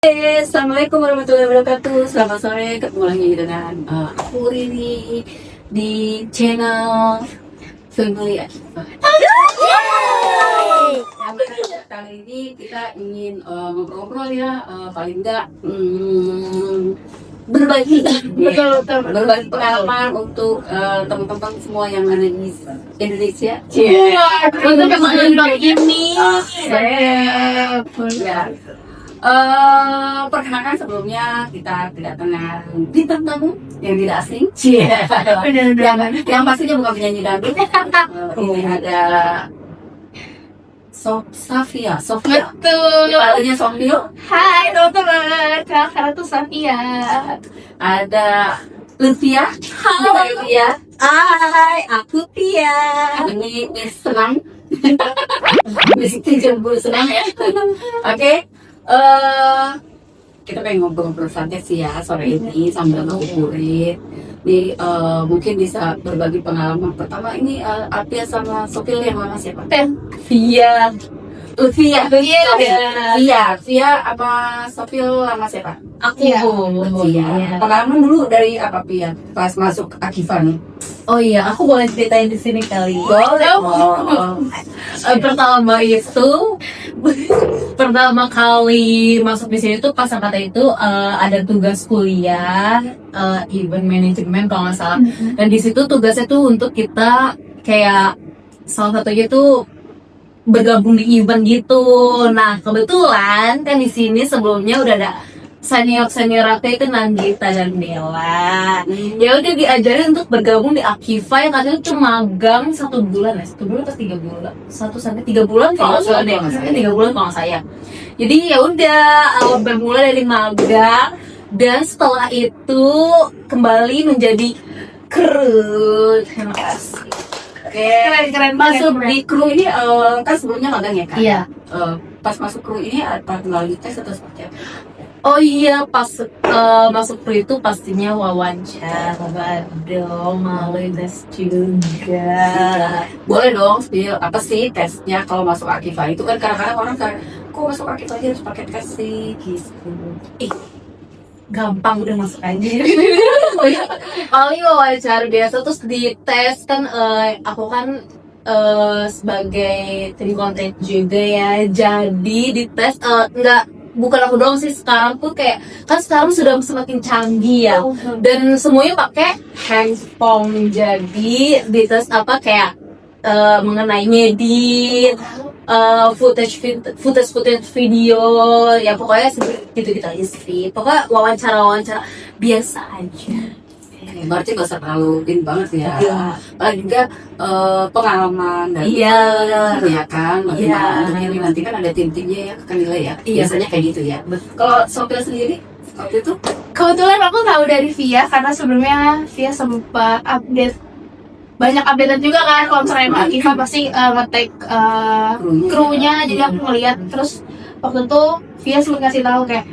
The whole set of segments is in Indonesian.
Assalamualaikum warahmatullahi wabarakatuh. Selamat sore, ketemu lagi dengan aku Rini di channel Family Akibat. Kali ini kita ingin ngobrol-ngobrol ya, paling enggak berbagi berbagi pengalaman untuk teman-teman semua yang ada di Indonesia. Untuk yang ini. Ya. Perkenalkan sebelumnya kita kedatangan bintang tamu yang tidak asing, yang pastinya bukan penyanyi dangdut. Ini ada Safia. Betul. Palingnya Sofio. Hai teman-teman, kakak tuh Safia. Ada Lutfia. Hai Lutfia. Hai, aku Pia. Ini Miss Senang. Miss Jemput Senang ya. Oke. Kita pengen ngobrol-ngobrol santai sih ya sore ini sambil ngabuburit. Nih mungkin bisa berbagi pengalaman. Pertama ini Apia sama Sopil yang lama siapa? Via. Via. Iya. Via apa Sopil lama siapa? Aku. Via. Pengalaman dulu dari apa Pia? Pas masuk Akifan. Oh iya, aku boleh ceritain di sini kali. Boleh. Pertama kali masuk di sini tuh pas angkatan itu ada tugas kuliah event management kalau nggak salah. Dan di situ tugasnya tuh untuk kita kayak salah satunya tuh bergabung di event gitu. Nah kebetulan kan di sini sebelumnya udah ada senior aku itu Nandita dan Bella. Ya udah diajarin untuk bergabung di Akifa yang katanya cuma magang 1 bulan ya, 1 bulan atau 3 bulan, 1-3 bulan kalau nggak salah deh, 3 bulan kalau nggak saya. Jadi ya udah bermula dari magang dan setelah itu kembali menjadi kru. Terima kasih. Oke. Keren. Masuk di kru ini kan sebelumnya magang ya kan? Iya. Pas masuk kru ini apa melalui tes atau seperti apa? Oh iya, pas masuk kru itu pastinya wawancara dong, melalui tes juga. Boleh dong, spill apa sih tesnya kalau masuk Akifa itu kan kadang-kadang orang kayak kok masuk Akifa aja harus pakai tes sih gitu. Gampang udah masuk aja. Paling wawancara biasa terus di tes kan aku kan sebagai tim konten juga ya, jadi di tes bukan aku doang sih, sekarang tuh kayak kan sekarang sudah semakin canggih ya, dan semuanya pakai handphone. Jadi di tes apa kayak mengenai ngedit, footage video, ya pokoknya gitu aja sih. Pokoknya wawancara biasa aja. Berarti gak usah terlalu in banget ya. Paling enggak pengalaman dan ya kan. Untuk ini nanti kan ada tim-timnya ya, akan nilai ya. Biasanya kayak gitu ya. Kalau Sopil sendiri waktu itu Kebetulan aku tahu dari Via karena sebelumnya Via sempat update banyak updatean juga kan. Kalau misalnya Akifa pasti nge-tag krunya, jadi aku ngeliat. Terus waktu itu Via sempat ngasih tahu kayak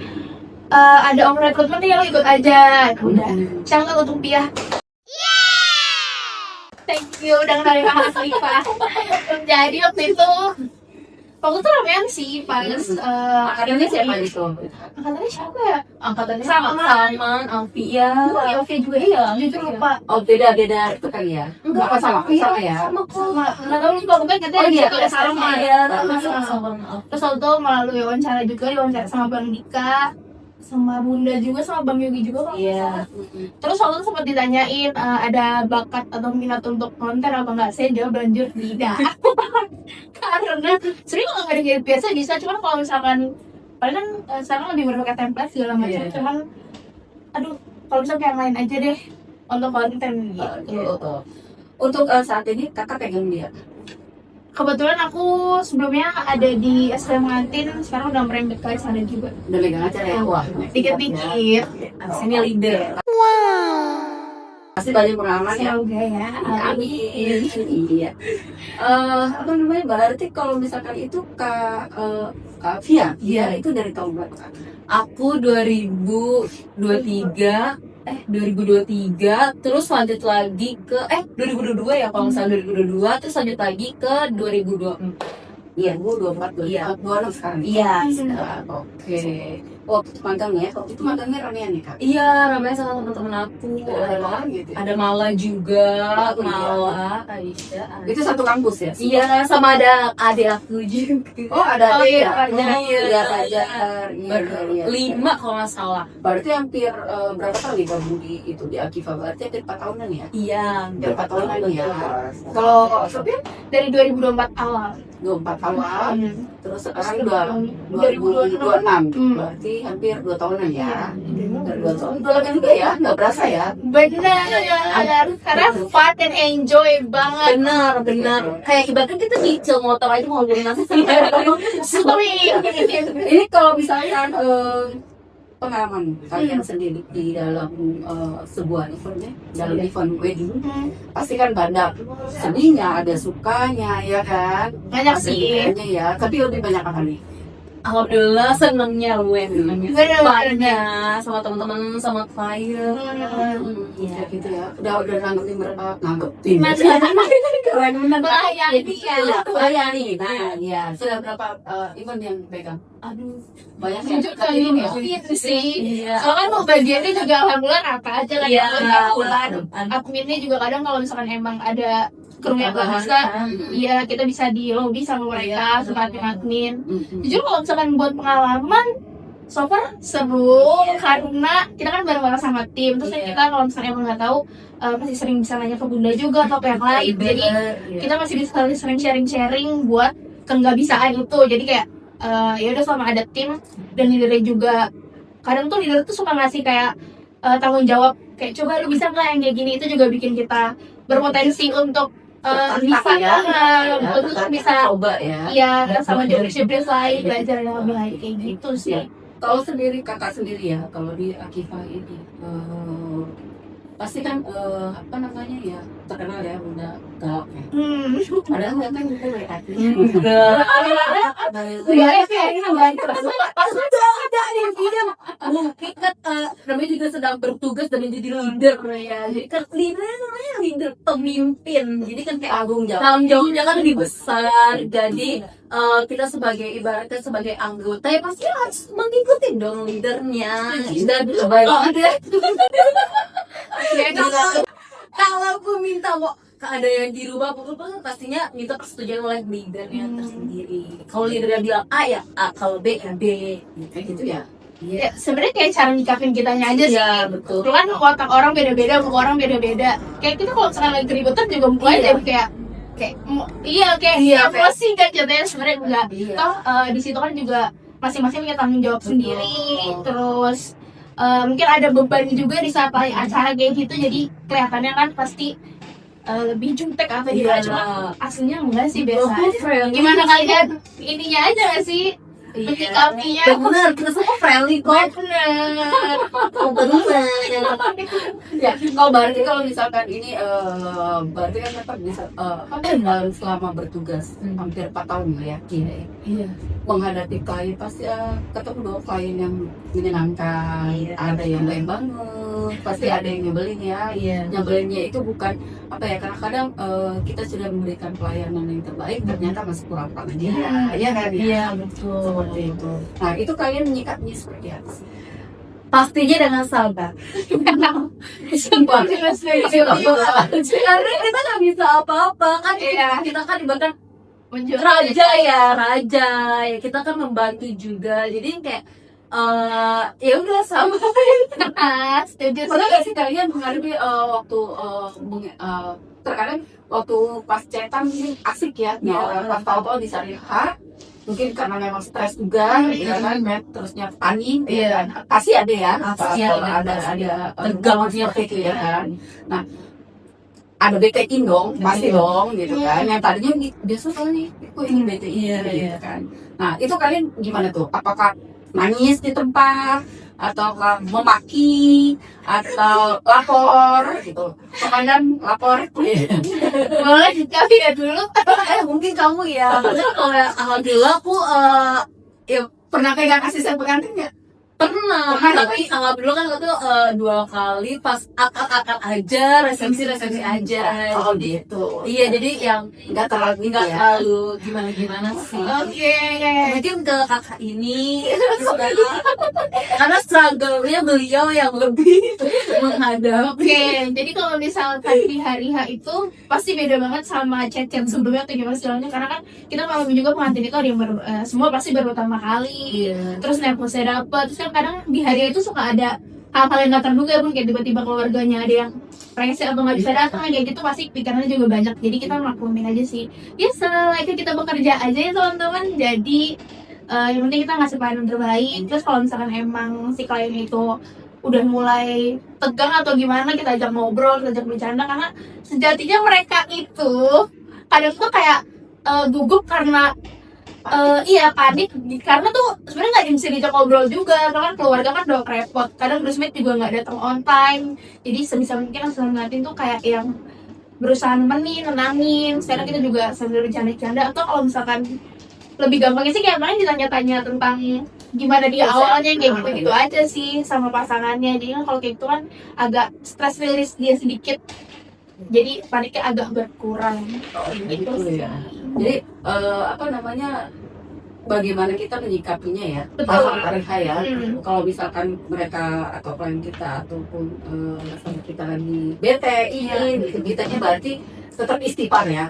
ada om rekrutmen nih, lo ikut aja. Udah, shout out untuk Pia. Thank you udah kenalin sama Akifa. Jadi waktu itu ramean sih pas akademnya siapa itu? angkatannya siapa ya? Angkatannya Sama. Salman, Alfia. Oh, Via juga ya, jujur lupa. Oh beda itu kali ya? Enggak, sama ya? Sama nggak tahu lupa, pokoknya katanya dia tuh sama ya. Terus waktu itu melalui wawancara juga, diwawancara sama Bang Dika, sama Bunda juga, sama Bang Yogi juga kok. Iya. Terus waktu itu sempat ditanyain ada bakat atau minat untuk konten apa enggak, saya jawab lanjut tidak. Karena sebenarnya kalau nggak ada biasa bisa, cuman kalau misalkan paling kan sekarang lebih berbakat template segala macam, cuman aduh kalau misalkan yang lain aja deh untuk konten gitu. Untuk saat ini kakak pegang dia. Kebetulan aku sebelumnya ada di SDM Ngantin, sekarang udah merembet ke sana juga. Udah megang acara ya? Wah, Dikit-dikit. Sini leader. pasti banyak pengalaman ya. Semoga ya. Amin. Iya. Apa namanya? Berarti kalau misalkan itu Kak Via itu dari tahun berapa? Kak? Aku 2023, terus lanjut lagi ke 2022 ya kalau nggak salah, 2022 terus lanjut lagi ke 2024. Iya, gue 24, 24 sekarang. Iya. Oke. waktu itu magang ya, waktu itu magangnya ramean ya kak? Iya, ramai sama teman-teman aku. Ada gitu ya? Ada Mala juga, Oh, iya. Mala, Aisyah. Itu satu kampus ya? Iya, sama ada adik aku juga. Oh ada Oh, iya, ya? Fajar. Iya Fajar. Iya, iya. 5 kalau nggak salah. Berarti hampir berapa kali gabung di Akifa? Berarti hampir 4 tahunan ya? Iya. Hampir 4 tahunan ya. Kalau Sophia Dari 2024 awal. 24 awal, terus sekarang 2026. 2026, berarti hampir 2 tahunan ya. Hampir 2 tahun, udah lama juga ya, nggak berasa ya. Benar, karena fun and enjoy banget. Benar. Kayak ibaratnya kita nyicil motor aja mau ngobrolin nasi. Ini kalau misalkan pengalaman kalian sendiri di dalam sebuah event ya, dalam event wedding, pasti kan banyak sedihnya, ada sukanya ya kan, Banyak ada sih. dukanya ya, tapi lebih banyak apa nih? Alhamdulillah senengnya Bener. banyak sama teman-teman sama klien. Ya gitu ya, udah nanggepin keren bener Melayani melayani. Nah ya, sudah berapa event yang pegang? Aduh, Banyak ya, Tunjuk kali ini ya. itu sih. iya. Soalnya kan mau bagiannya juga alhamdulillah apa aja kan Iya. bulan. Adminnya juga kadang kalau misalkan emang ada kru yang gak bisa, iya kita bisa di lobby sama mereka, sama admin. Jujur kalau misalkan buat pengalaman, so far seru karena kita kan bareng-bareng sama tim. Terus kan Iya. kita kalau misalnya emang nggak tahu, masih sering bisa nanya ke bunda juga atau ke yang lain. Jadi kita masih bisa sering sharing-sharing buat ke nggak bisaan itu. Jadi kayak ya udah selama ada tim dan leadernya juga, kadang tuh leader tuh suka ngasih kayak tanggung jawab kayak coba lu bisa nggak yang kayak gini, itu juga bikin kita berpotensi untuk bisa untuk bisa coba ya. iya sama jobdesk lain, belajar yang lebih lain kayak gitu sih. Kalau sendiri kakak sendiri ya, kalau di Akifa ini pasti kan apa namanya ya, terkenal ya udah galak ya. Padahal nggak kan itu baik hati. ada yang tidak mungkin kan namanya juga sedang bertugas dan menjadi leader ya. Jadi kan leader namanya leader pemimpin. Jadi kan kayak tanggung jawabnya kan lebih besar. Jadi kita sebagai ibaratnya sebagai anggota ya pasti harus mengikuti dong leadernya. Dan kalau aku minta mau ada yang dirubah pokoknya pastinya minta persetujuan oleh leadernya tersendiri. Kalau leadernya bilang A ya A, kalau B ya B. Kayak gitu ya. Ya, sebenarnya kayak cara nyikapin kitanya aja sih. Ya betul. Itu kan watak orang beda-beda, muka orang beda-beda. Kayak kita kalau misalkan lagi keributan juga mukanya jadi kayak emosi kan jadinya sebenarnya enggak. Iya. Toh di situ kan juga masing-masing punya tanggung jawab sendiri. Terus mungkin ada beban juga di saat acara kayak gitu, jadi kelihatannya kan pasti lebih jutek atau gimana. Cuma aslinya enggak sih, biasa aja. Gimana kalian ininya aja gak sih? Menyikapinya. Bener, kita semua friendly kok. Bener. Ya, berarti kalau misalkan ini berarti kan dapat bisa dalam selama bertugas hampir 4 tahun ya, Iya. menghadapi klien pasti ketemu dong klien yang menyenangkan, Iya. ada yang lain banget, pasti ada yang nyebelin ya. Iya. Nyebelinnya itu bukan apa ya, kadang-kadang kita sudah memberikan pelayanan yang terbaik ternyata masih kurang dia, ya kan ya? Iya betul. Seperti itu. Nah itu kalian menyikapinya seperti apa sih? Pastinya dengan sabar. Karena kita nggak bisa apa-apa kan. Iya. Kita kan ibaratkan Menjual raja ya kita kan membantu juga, jadi kayak ya udah sama. setuju Pernah sih. nggak sih kalian menghadapi waktu terkadang waktu pas chatan ini asik ya, pas tahu-tahu di hari H mungkin karena memang stres juga, ya kan, terusnya panik, ya kan, pasti ada ya, Pasti ada tegangnya seperti itu ya kan. Nah ada BTin dong, pasti dong gitu kan. Yang tadinya biasa nih, kok ini BTin gitu kan. Nah itu kalian gimana tuh? Apakah nangis di tempat, atau memaki, atau lapor gitu? Komandan lapor. Boleh dikasih ya dulu. Mungkin kamu ya. Kalau alhamdulillah aku ya Pernah pegang asisten pengantin nggak? Pernah, Pernah, tapi anggap dulu kan waktu 2 kali pas akad aja, resepsi aja. Oh gitu. Iya, jadi yang Nggak terlalu nggak ya. terlalu gimana sih. Oke. Mungkin ke kakak ini karena struggle-nya beliau yang lebih menghadapi. Oke, jadi kalau misalkan di hari H itu pasti beda banget sama chat-chat sebelumnya atau gimana segalanya, karena kan kita malam juga pengantin itu ada yang semua pasti baru pertama kali, terus nervosnya dapet, terus kan kadang di hari H itu suka ada hal-hal yang nggak terduga pun, kayak tiba-tiba keluarganya ada yang rese atau nggak bisa datang, kayak gitu pasti pikirannya juga banyak. Jadi kita maklumin aja sih, ya selain kita bekerja aja ya teman-teman. Jadi yang penting kita ngasih pelayanan terbaik. Terus kalau misalkan emang si klien itu udah mulai tegang atau gimana, kita ajak ngobrol, kita ajak bercanda, karena sejatinya mereka itu kadang tuh kayak gugup karena iya panik, karena tuh sebenarnya nggak bisa diajak ngobrol juga, karena kan keluarga kan udah repot, kadang bridesmaid juga nggak datang on time. Jadi sebisa mungkin langsung ngeliatin tuh kayak yang berusaha nemenin, nenangin. Sekarang kita juga sambil bercanda-canda, atau kalau misalkan lebih gampangnya sih kayak kemarin ditanya-tanya tentang gimana dia awalnya, kayak gitu-gitu aja sih sama pasangannya. Jadi kan kalau kayak gitu kan agak stress release dia sedikit, jadi paniknya agak berkurang. Gitu ya. Jadi apa namanya, bagaimana kita menyikapinya ya, Betul. pas hari H ya. Hmm. Kalau misalkan mereka atau klien kita ataupun sama kita lagi bete, gitu, kitanya berarti tetap istighfar ya.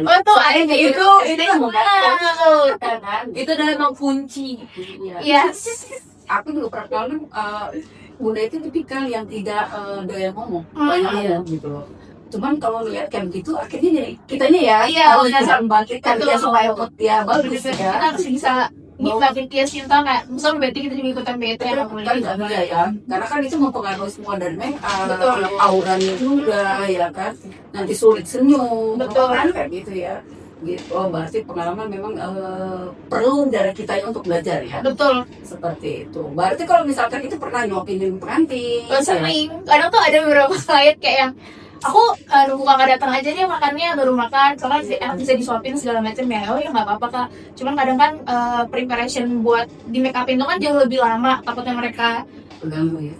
Oh tuh ada kayak gitu. itu yang membantu, kan? Itu udah emang kunci. Iya. Iya. Aku juga pernah kan, Bunda itu tipikal yang tidak doyan ngomong, Hmm. banyak ngomong gitu loh. Cuman kalau lihat kayak begitu, akhirnya jadi kitanya ya, Iya, harus benar. bisa membangkitkan Betul. dia supaya mood dia bagus Kita ya. harus bisa ngikutin dia cinta nggak? Misalnya bete kita juga ikutan bete, Kan nggak boleh. nggak bisa ya, karena kan itu mempengaruhi semua dari Betul. auranya juga ya kan. Nanti sulit senyum, Betul. kan kayak gitu ya. Gitu. Oh, berarti pengalaman memang perlu dari kita untuk belajar ya. Betul. Seperti itu. Berarti kalau misalkan itu pernah nyopinin pengantin. Sering. Kadang tuh ada beberapa klien kayak yang aku nunggu kakak datang aja dia makannya baru makan, soalnya bisa disuapin segala macam ya. Oh ya nggak apa-apa kak. Cuman kadang kan preparation buat di make upin itu kan jauh lebih lama, takutnya mereka Pengganggu ya.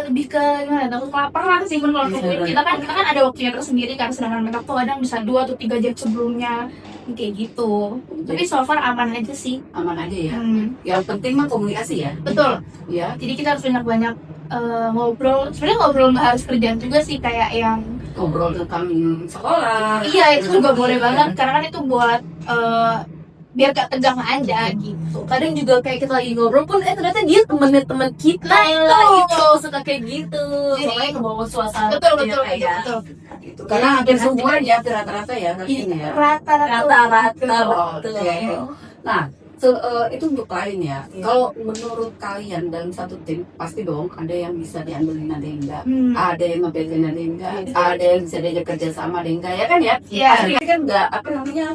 lebih ke gimana, takut kelaparan sih kan. Kalau kita kan ada waktunya tersendiri kan, sedangkan makeup tuh kadang bisa 2 atau 3 jam sebelumnya kayak gitu. Tapi so far aman aja sih. Aman aja ya. Hmm. Yang penting mah komunikasi ya. Betul. Ya. Jadi kita harus banyak ngobrol. Sebenarnya ngobrol nggak harus kerjaan juga sih, kayak yang Ngobrol tentang sekolah. iya itu juga boleh banget, karena kan itu buat biar gak tegang aja gitu. Kadang juga kayak kita lagi ngobrol pun ternyata dia temen kita. Nah, itu. suka kayak gitu. Jadi- Soalnya kebawa suasana. Betul gitu betul ya, betul, kayak. betul. Gitu. Karena hampir semua ya rata-rata ya kalian ya. Rata-rata Oh, betul. oke. Nah, itu untuk klien ya. Iya. Kalau menurut kalian dalam satu tim pasti dong ada yang bisa diandelin, ada yang enggak. Hmm. Ada yang ngebedain, ada yang enggak. Iya. Ada yang bisa diajak kerja sama, ada yang enggak ya kan ya. Iya. Pasti kan enggak apa namanya,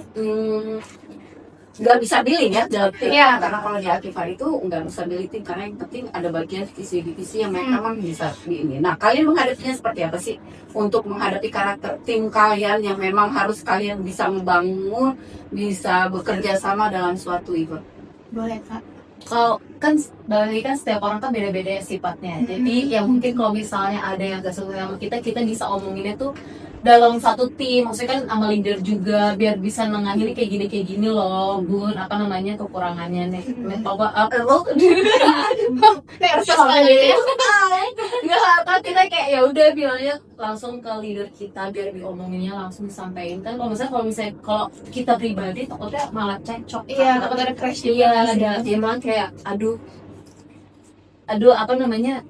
nggak bisa billing ya dalam tim. Iya. Karena kalau di Akifar itu nggak bisa billing tim, karena yang penting ada bagian divisi-divisi yang mereka memang bisa di ini. Nah, kalian menghadapinya seperti apa sih untuk menghadapi karakter tim kalian yang memang harus kalian bisa membangun, bisa bekerja sama dalam suatu event? Boleh kak. Kalau kan dari kan setiap orang kan beda-beda ya sifatnya. Jadi ya mungkin kalau misalnya ada yang gak suka sama kita bisa omonginnya tuh dalam satu tim, maksudnya kan sama leader juga, biar bisa mengakhiri kayak gini loh Bun, apa namanya kekurangannya nih. Coba lo Nervous sekali. nggak apa, kita kayak ya udah bilangnya langsung ke leader kita biar diomonginnya langsung disampaikan. Kan kalau misalnya kalau kita pribadi takutnya malah cekcok. Iya, takut ada crash juga. Iya, ada emang kayak aduh apa namanya